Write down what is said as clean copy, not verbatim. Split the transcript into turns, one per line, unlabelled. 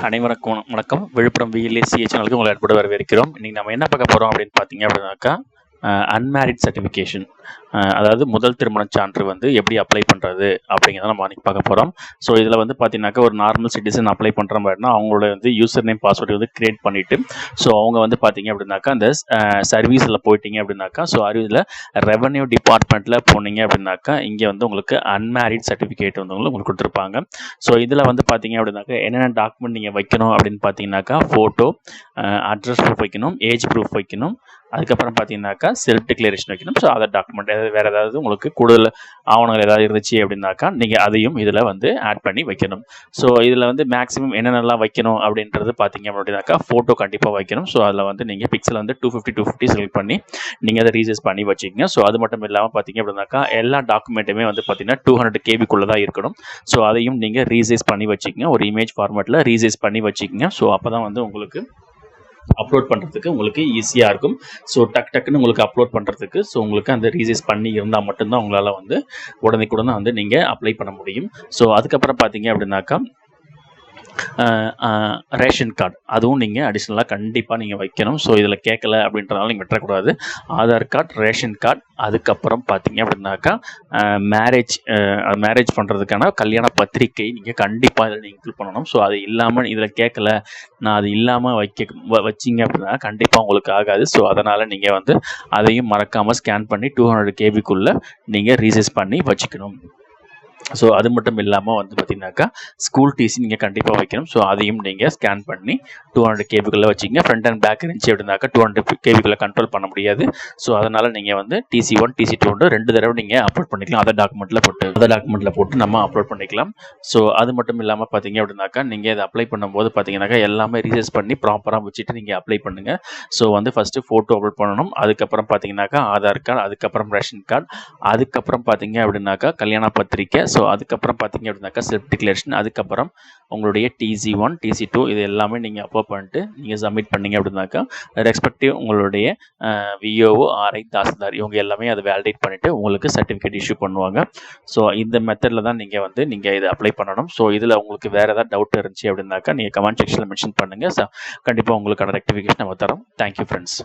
அனைவருக்கும் வணக்கம். விழுப்புரம் விஎல்ஏசிஏ சேனலுக்கு உங்களை அன்போடு வரவேற்கிறோம். இன்றைக்கி நம்ம என்ன பார்க்க போகிறோம் அப்படின்னு பார்த்தீங்க அப்படின்னாக்கா, அன்மேரிட் சர்டிஃபிகேஷன், அதாவது முதல் திருமணச் சான்று வந்து எப்படி அப்ளை பண்ணுறது அப்படிங்கிறத நம்ம அன்றைக்கி பார்க்க போகிறோம். ஸோ இதில் வந்து பார்த்தீங்கன்னாக்கா, ஒரு நார்மல் சிட்டிசன் அப்ளை பண்ணுற மாதிரினா அவங்களோட வந்து யூசர் நேம் பாஸ்வேர்டு வந்து க்ரியேட் பண்ணிவிட்டு, ஸோ அவங்க வந்து பார்த்தீங்க அப்படின்னாக்கா அந்த சர்வீஸில் போயிட்டீங்க அப்படின்னாக்கா, ஸோ இதில் ரெவன்யூ டிபார்ட்மெண்ட்டில் போனீங்க அப்படின்னாக்கா, இங்கே வந்து உங்களுக்கு அன்மேரிட் சர்டிஃபிகேட் வந்து உங்களுக்கு கொடுத்துருப்பாங்க. ஸோ இதில் வந்து பார்த்தீங்க அப்படின்னாக்கா என்னென்ன டாக்குமெண்ட் நீங்கள் வைக்கணும் அப்படின்னு பார்த்தீங்கன்னாக்கா, ஃபோட்டோ, அட்ரஸ் ப்ரூஃப் வைக்கணும், ஏஜ் ப்ரூஃப் வைக்கணும், அதுக்கப்புறம் பார்த்தீங்கன்னாக்கா செல்ஃப் டிக்ளரேஷன் வைக்கணும். ஸோ அதர் டாக்குமெண்ட் வேறு ஏதாவது உங்களுக்கு கூடுதல் ஆவணங்கள் ஏதாவது இருந்துச்சு அப்படின்னாக்கா நீங்கள் அதையும் இதில் வந்து ஆட் பண்ணி வைக்கணும். ஸோ இதில் வந்து மேக்ஸிமம் என்னென்னலாம் வைக்கணும் அப்படின்றது பார்த்தீங்க அப்படின்னாக்கா, ஃபோட்டோ கண்டிப்பாக வைக்கணும். ஸோ அதில் வந்து நீங்கள் பிக்சல் வந்து 250 செலக்ட் பண்ணி நீங்கள் அதை ரீசைஸ் பண்ணி வச்சுக்கோங்க. ஸோ அது மட்டும் இல்லாமல் பார்த்தீங்க அப்படின்னாக்கா எல்லா டாக்குமெண்ட்டுமே வந்து பார்த்தீங்கன்னா 200 KB தான் இருக்கணும். ஸோ அதையும் நீங்கள் ரீசைஸ் பண்ணி வச்சுக்கோங்க. ஒரு இமேஜ் ஃபார்மேட்டில் ரீசைஸ் பண்ணி வச்சுக்கோங்க. ஸோ அப்போ தான் வந்து உங்களுக்கு அப்லோட் பண்ணுறதுக்கு உங்களுக்கு ஈஸியாக இருக்கும். ஸோ டக்குன்னு உங்களுக்கு அப்லோட் பண்ணுறதுக்கு ஸோ உங்களுக்கு அந்த ரீசைஸ் பண்ணி இருந்தால் மட்டும்தான் உங்களால் வந்து உடனே வந்து நீங்கள் அப்ளை பண்ண முடியும். ஸோ அதுக்கப்புறம் பார்த்தீங்க அப்படின்னாக்கா ரேஷன் கார்டு அதுவும் நீங்கள் அடிஷ்னலாக கண்டிப்பாக நீங்கள் வைக்கணும். ஸோ இதில் கேட்கல அப்படின்றனால நீங்கள் விட்டுறக்கூடாது. ஆதார் கார்டு, ரேஷன் கார்டு, அதுக்கப்புறம் பார்த்தீங்க அப்படின்னாக்கா மேரேஜ் பண்ணுறதுக்கான கல்யாண பத்திரிக்கை நீங்கள் கண்டிப்பாக இதில் நீங்கள் இன்க்ளூட் பண்ணணும். ஸோ அது இல்லாமல் இதில் கேட்கல, நான் அது இல்லாமல் வச்சிங்க அப்படின்னா கண்டிப்பாக உங்களுக்கு ஆகாது. ஸோ அதனால் நீங்கள் வந்து அதையும் மறக்காமல் ஸ்கேன் பண்ணி 200 KB நீங்கள் ரீசைஸ் பண்ணி வச்சுக்கணும். ஸோ அது மட்டும் இல்லாமல் வந்து பார்த்தீங்கன்னாக்கா ஸ்கூல் டிசி நீங்கள் கண்டிப்பாக வைக்கணும். ஸோ அதையும் நீங்கள் ஸ்கேன் பண்ணி 200 KB வச்சுக்கிங்க. ஃப்ரண்ட் அண்ட் பேக் இருந்துச்சு அப்படின்னாக்கா 200 KB கண்ட்ரோல் பண்ண முடியாது. ஸோ அதனால் நீங்கள் வந்து TC1 TC2 2 தடவை நீங்கள் அப்லோட் பண்ணிக்கலாம். அதர் டாக்குமெண்ட்டில் போட்டு நம்ம அப்லோட் பண்ணிக்கலாம். ஸோ அது மட்டும் இல்லாமல் பார்த்தீங்க அப்படின்னாக்கா நீங்கள் இதை அப்ளை பண்ணும்போது பார்த்தீங்கன்னாக்கா எல்லாமே ரீசைஸ் பண்ணி ப்ராப்பராக வச்சுட்டு நீங்கள் அப்ளை பண்ணுங்கள். ஸோ வந்து ஃபஸ்ட்டு ஃபோட்டோ அப்லோட் பண்ணணும். அதுக்கப்புறம் பார்த்தீங்கன்னாக்கா ஆதார் கார்டு, அதுக்கப்புறம் ரேஷன் கார்டு, அதுக்கப்புறம் பார்த்தீங்க அப்படின்னாக்கா கல்யாண பத்திரிக்கை, ஸோ அதுக்கப்புறம் பார்த்தீங்க அப்படின்னாக்கா செல்ஃப் டிக்ளரேஷன், அதுக்கப்புறம் உங்களுடைய TC1 TC2 இது எல்லாமே நீங்கள் அப்லோட் பண்ணிட்டு நீங்கள் சப்மிட் பண்ணீங்க அப்படின்னாக்கா ரெஸ்பெக்டிவ் உங்களுடைய VOO, RI, தாசில்தார் இவங்க எல்லாமே அதை வேலிடேட் பண்ணிவிட்டு உங்களுக்கு சர்டிஃபிகேட் இஷ்யூ பண்ணுவாங்க. ஸோ இந்த மெத்தடில் தான் நீங்கள் இதை அப்ளை பண்ணணும். ஸோ இதில் உங்களுக்கு வேறு ஏதாவது டவுட் இருந்துச்சு அப்படின்னாக்கா நீங்கள் கமெண்ட் செக்ஷனில் மென்ஷன் பண்ணுங்கள். கண்டிப்பாக உங்களுக்கான ரெக்டிஃபிகேஷன் நம்ம தரோம். Thank you friends.